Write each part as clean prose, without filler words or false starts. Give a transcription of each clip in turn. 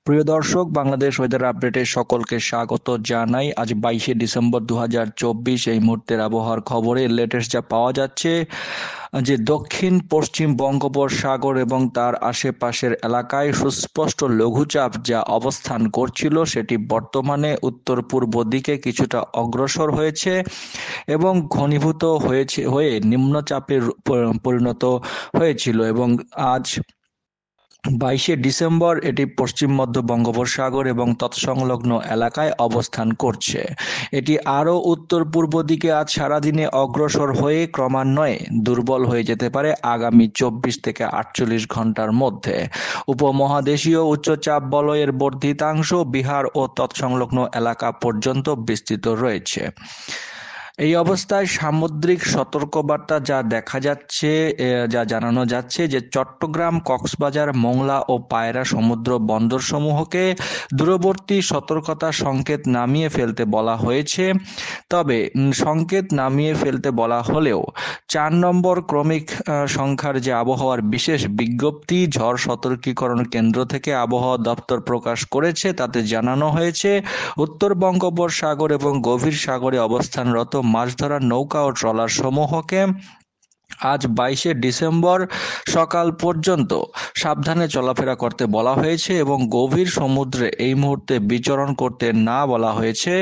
প্রিয় দর্শক, বাংলাদেশ ওয়েদার আপডেটে সকলকে স্বাগত জানাই। আজ 22শে ডিসেম্বর 2024। এই মুহূর্তের আবহাওয়ার খবরে লেটেস্ট যা পাওয়া যাচ্ছে যে দক্ষিণ পশ্চিম বঙ্গোপসাগর এবং তার আশেপাশের এলাকায় সুস্পষ্ট লঘুচাপ যা অবস্থান করছিল সেটি বর্তমানে উত্তর পূর্ব দিকে কিছুটা অগ্রসর হয়েছে এবং ঘনীভূত হয়ে নিম্নচাপে পরিণত হয়েছিল এবং আজ 22শে ডিসেম্বর এটি পশ্চিম মধ্য বঙ্গোপসাগর এবং তৎসংলগ্ন এলাকায় অবস্থান করছে। এটি আরও উত্তর পূর্ব দিকে আজ সারাদিনে অগ্রসর হয়ে ক্রমান্বয়ে দুর্বল হয়ে যেতে পারে আগামী 24 থেকে 48 ঘন্টার মধ্যে। উপমহাদেশীয় উচ্চচাপ বলয়ের বর্ধিতাংশ বিহার ও তৎসংলগ্ন এলাকা পর্যন্ত বিস্তৃত রয়েছে। এই অবস্থায় সামুদ্রিক সতর্কবার্তা যা দেখা যাচ্ছে, যা জানানো যাচ্ছে যে চট্টগ্রাম, কক্সবাজার, মোংলা ও পায়রা সমুদ্র বন্দরসমূহকে দূরবর্তী সতর্কতা সংকেত নামিয়ে ফেলতে বলা হয়েছে। তবে সংকেত নামিয়ে ফেলতে বলা হলেও 4 নম্বর ক্রমিক সংখ্যার যে আবহাওয়ার বিশেষ বিজ্ঞপ্তি ঝড় সতর্কীকরণ কেন্দ্র থেকে আবহাওয়া দপ্তর প্রকাশ করেছে তাতে জানানো হয়েছে উত্তর বঙ্গোপসাগর এবং গভীর সাগরে অবস্থানরত মাছ ধরার নৌকা ও ট্রলার সমূহকে আজ 22শে ডিসেম্বর সকাল পর্যন্ত সাবধানে চলাফেরা করতে বলা হয়েছে এবং গভীর সমুদ্রে এই মুহূর্তে বিচরণ করতে না বলা হয়েছে,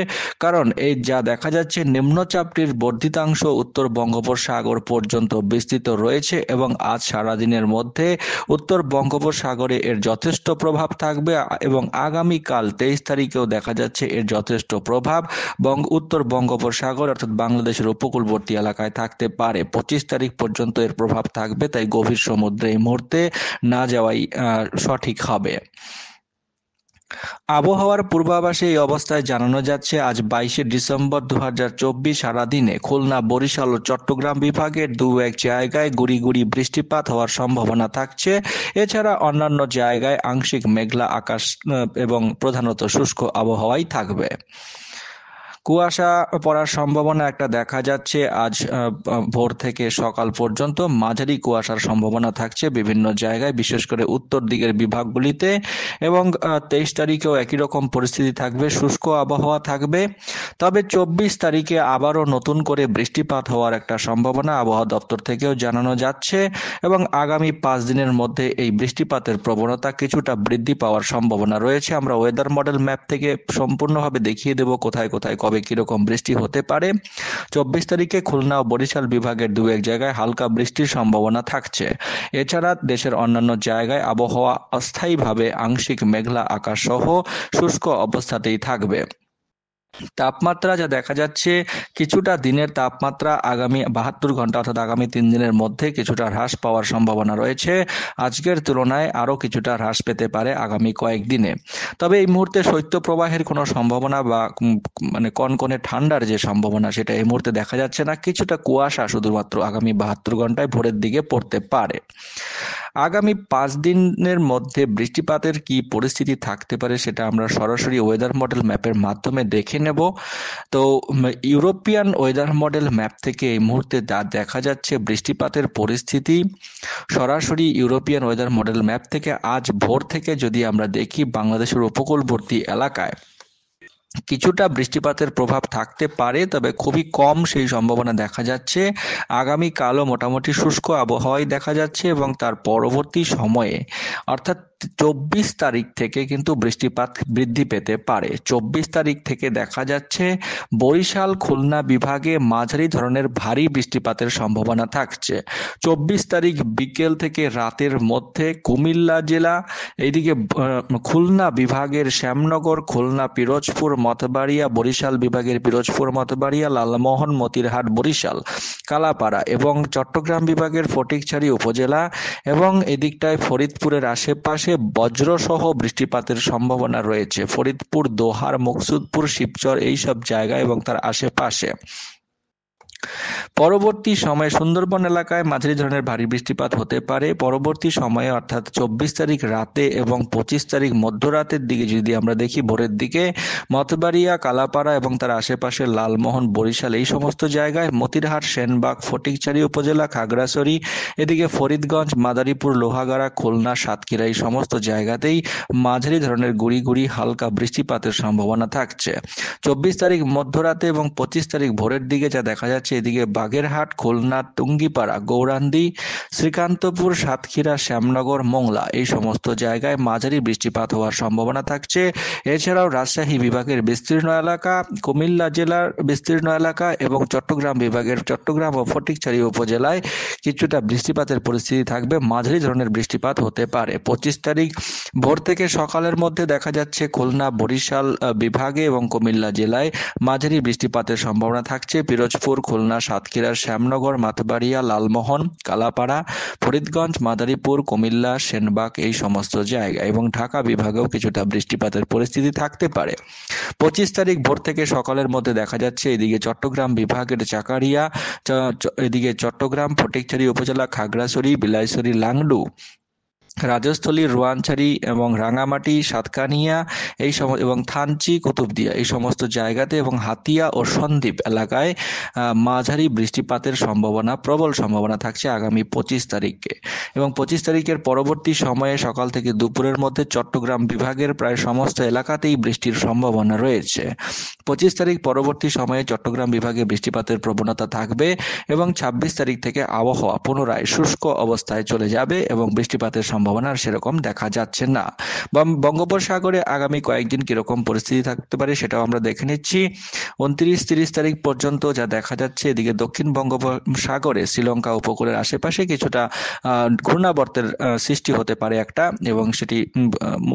কারণ এই যা দেখা যাচ্ছে নিম্নচাপটির বর্ধিতাংশ উত্তর বঙ্গোপসাগর পর্যন্ত বিস্তৃত রয়েছে এবং আজ সারাদিনের মধ্যে উত্তর বঙ্গোপসাগরে এর যথেষ্ট প্রভাব থাকবে এবং আগামীকাল 23 তারিখেও দেখা যাচ্ছে এর যথেষ্ট প্রভাব উত্তর বঙ্গোপসাগর অর্থাৎ বাংলাদেশের উপকূলবর্তী এলাকায় থাকতে পারে। 25 তারিখ পর্যন্ত এর প্রভাব থাকবে, তাই গভীর সমুদ্রে এই মুহূর্তে না যাওয়াই সঠিক হবে। আবহাওয়ার পূর্বাভাসে এই অবস্থায় জানানো যাচ্ছে আজ 22শে ডিসেম্বর 2024 সারাদিনে খুলনা, বরিশাল ও চট্টগ্রাম বিভাগের 2-1 জায়গায় গুড়ি গুড়ি বৃষ্টিপাত হওয়ার সম্ভাবনা থাকছে। এছাড়া অন্যান্য জায়গায় আংশিক মেঘলা আকাশ এবং প্রধানত শুষ্ক আবহাওয়াই থাকবে। কুয়াশা পড়ার সম্ভাবনা একটা দেখা যাচ্ছে আজ ভোর থেকে সকাল পর্যন্ত মাঝারি কুয়াশার সম্ভাবনা থাকছে বিভিন্ন জায়গায়, বিশেষ করে উত্তর দিকের বিভাগগুলিতে এবং 23 তারিখেও একই রকম পরিস্থিতি থাকবে, শুষ্ক আবহাওয়া থাকবে। তবে 24 তারিখে আবারও নতুন করে বৃষ্টিপাত হওয়ার একটা সম্ভাবনা আবহাওয়া দপ্তর থেকেও জানানো যাচ্ছে এবং আগামী 5 দিনের মধ্যে এই বৃষ্টিপাতের প্রবণতা কিছুটা বৃদ্ধি পাওয়ার সম্ভাবনা রয়েছে। আমরা ওয়েদার মডেল ম্যাপ থেকে সম্পূর্ণভাবে দেখিয়ে দেব কোথায় কোথায় কবে কিরকম বৃষ্টি হতে পারে। 24 তারিখে খুলনা ও বরিশাল বিভাগের 2-1 জায়গায় হালকা বৃষ্টির সম্ভাবনা থাকছে। এছাড়া দেশের অন্যান্য জায়গায় আবহাওয়া অস্থায়ীভাবে আংশিক মেঘলা আকাশ সহ শুষ্ক অবস্থাতেই থাকবে। তাপমাত্রা যা দেখা যাচ্ছে কিছুটা দিনের তাপমাত্রা আগামী 72 ঘন্টা অর্থাৎ আগামী 3 দিনের মধ্যে কিছুটা হ্রাস পাওয়ার সম্ভাবনা রয়েছে। আজকের তুলনায় আরও কিছুটা হ্রাস পেতে পারে আগামী কয়েকদিনে। তবে এই মুহূর্তে শৈত্যপ্রবাহের কোনো সম্ভাবনা বা কনকনে ঠান্ডার যে সম্ভাবনা সেটা এই মুহূর্তে দেখা যাচ্ছে না। কিছুটা কুয়াশা শুধুমাত্র আগামী 72 ঘন্টায় ভোরের দিকে পড়তে পারে। আগামী 5 দিনের মধ্যে বৃষ্টিপাতের কি পরিস্থিতি থাকতে পারে সেটা আমরা সরাসরি ওয়েদার মডেল ম্যাপের মাধ্যমে দেখে নেব। তো ইউরোপিয়ান ওয়েদার মডেল ম্যাপ থেকে এই মুহূর্তে যা দেখা যাচ্ছে বৃষ্টিপাতের পরিস্থিতি সরাসরি ইউরোপিয়ান ওয়েদার মডেল ম্যাপ থেকে আজ ভোর থেকে যদি আমরা দেখি বাংলাদেশের উপকূলবর্তী এলাকায় কিছুটা বৃষ্টিপাতের প্রভাব থাকতে পারে, তবে খুবই কম সেই সম্ভাবনা দেখা যাচ্ছে। আগামীকালও মোটামুটি শুষ্ক আবহাওয়াই দেখা যাচ্ছে এবং তার পরবর্তী সময়ে অর্থাৎ 24 তারিখ থেকে কিন্তু বৃষ্টিপাত বৃদ্ধি পেতে পারে। 24 তারিখ থেকে দেখা যাচ্ছে বরিশাল, খুলনা বিভাগে মাঝারি ধরনের ভারী বৃষ্টিপাতের সম্ভাবনা থাকছে। 24 তারিখ বিকেল থেকে রাতের মধ্যে কুমিল্লা জেলা, এইদিকে খুলনা বিভাগের শ্যামনগর, খুলনা, পিরোজপুর, মতবাড়িয়া, বরিশাল বিভাগের পিরোজপুর, মতবাড়িয়া, লালমোহন, মতিরহাট, বরিশাল, কালাপাড়া এবং চট্টগ্রাম বিভাগের ফটিকছড়ি উপজেলা এবং এদিকটায় ফরিদপুরের আশেপাশে বজ্রসহ বৃষ্টিপাতের সম্ভাবনা রয়েছে। ফরিদপুর, দোহার, মুকসুদপুর, শিবচর এইসব জায়গা এবং তার আশেপাশে। পরবর্তী সময়ে সুন্দরবন এলাকায় মাঝারি ধরনের ভারী বৃষ্টিপাত হতে পারে। পরবর্তী সময়ে অর্থাৎ 24 তারিখ রাতে এবং 25 তারিখ মধ্যরাতের দিকে যদি আমরা দেখি, ভোরের দিকে মতবাড়িয়া, কালাপাড়া এবং তার আশেপাশে লালমোহন, বরিশাল এই সমস্ত জায়গায়, মতিরহাট, সেনবাগ, ফটিকছড়ি উপজেলা, খাগড়াছড়ি, এদিকে ফরিদগঞ্জ, মাদারীপুর, লোহাগাড়া, খুলনা, সাতক্ষীরা এই সমস্ত জায়গাতেই মাঝারি ধরনের গুড়ি গুড়ি হালকা বৃষ্টিপাতের সম্ভাবনা থাকছে। 24 তারিখ মধ্যরাতে এবং 25 তারিখ ভোরের দিকে যা দেখা যাচ্ছে, এদিকে বাগেরহাট, খুলনা, টুঙ্গিপাড়া, গৌরান্দি, শ্রীকান্তপুর, সাতক্ষীরা, শ্যামনগর, মোংলা এই সমস্ত জায়গায় মাঝারি বৃষ্টিপাত হওয়ার সম্ভাবনা থাকছে। এছাড়াও রাজশাহী বিভাগের বিস্তীর্ণ এলাকা, কুমিল্লা জেলার বিস্তীর্ণ এলাকা এবং চট্টগ্রাম বিভাগের চট্টগ্রাম ও ফটিকছড়ি উপজেলায় কিছুটা বৃষ্টিপাতের পরিস্থিতি থাকবে। মাঝারি ধরনের বৃষ্টিপাত হতে পারে। 25 তারিখ ভোর থেকে সকালের মধ্যে দেখা যাচ্ছে খুলনা, বরিশাল বিভাগে এবং কুমিল্লা জেলায় মাঝারি বৃষ্টিপাতের সম্ভাবনা থাকছে। পিরোজপুর, খুলনা, সাতক্ষীরা, শ্যামনগর, মাতবাড়িয়া, লালমোহন, কালাপাড়া, ফরিদগঞ্জ, মাদারীপুর, কুমিল্লা, সেনবাগ এই সমস্ত জায়গায় এবং ঢাকা বিভাগেও কিছুটা বৃষ্টিপাতের পরিস্থিতি থাকতে পারে। 25 তারিখ ভোর থেকে সকালের মধ্যে দেখা যাচ্ছে এদিকে চট্টগ্রাম বিভাগের চাকারিয়া, এদিকে চট্টগ্রাম, ফটিকছড়ি উপজেলা, খাগড়াছড়ি, বিলাইছড়ি, লাংডু, রাজস্থলী, রোয়াংছড়ি এবং রাঙামাটি, সাতকানিয়া এবং থানচি, কুতুবদিয়া এই সমস্ত জায়গাতে এবং হাতিয়া ও সন্দ্বীপ এলাকায় মাঝারি বৃষ্টিপাতের সম্ভাবনা, প্রবল সম্ভাবনা থাকছে আগামী 25 তারিখে। এবং 25 তারিখের পরবর্তী সময়ে সকাল থেকে দুপুরের মধ্যে চট্টগ্রাম বিভাগের প্রায় সমস্ত এলাকাতেই বৃষ্টির সম্ভাবনা রয়েছে। 25 তারিখ পরবর্তী সময়ে চট্টগ্রাম বিভাগে বৃষ্টিপাতের প্রবণতা থাকবে এবং 26 তারিখ থেকে আবহাওয়া পুনরায় শুষ্ক অবস্থায় চলে যাবে এবং বৃষ্টিপাতের সম্ভাবনা আর সেরকম দেখা যাচ্ছে না। বঙ্গোপসাগরে আগামী কয়েকদিন কিরকম পরিস্থিতি থাকতে পারে সেটাও আমরা দেখে নিচ্ছি। 29-30 তারিখ পর্যন্ত যা দেখা যাচ্ছে, এদিকে দক্ষিণ বঙ্গোপসাগরে শ্রীলঙ্কা উপকূলের আশেপাশে কিছুটা ঘূর্ণাবর্তের সৃষ্টি হতে পারে একটা, এবং সেটি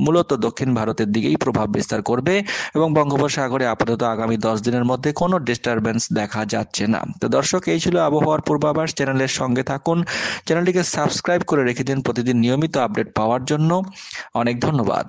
মূলত দক্ষিণ ভারতের দিকেই প্রভাব বিস্তার করবে এবং বঙ্গোপসাগরে আপাতত আগামী 10 দিনের মধ্যে কোনো ডিস্টারবেন্স দেখা যাচ্ছে না। তো দর্শক, এই ছিল আবহাওয়ার পূর্বাভাস। চ্যানেলের সঙ্গে থাকুন, চ্যানেলটিকে সাবস্ক্রাইব করে রেখে দিন প্রতিদিন নিয়মিত আপডেট পাওয়ার জন্য। অনেক ধন্যবাদ।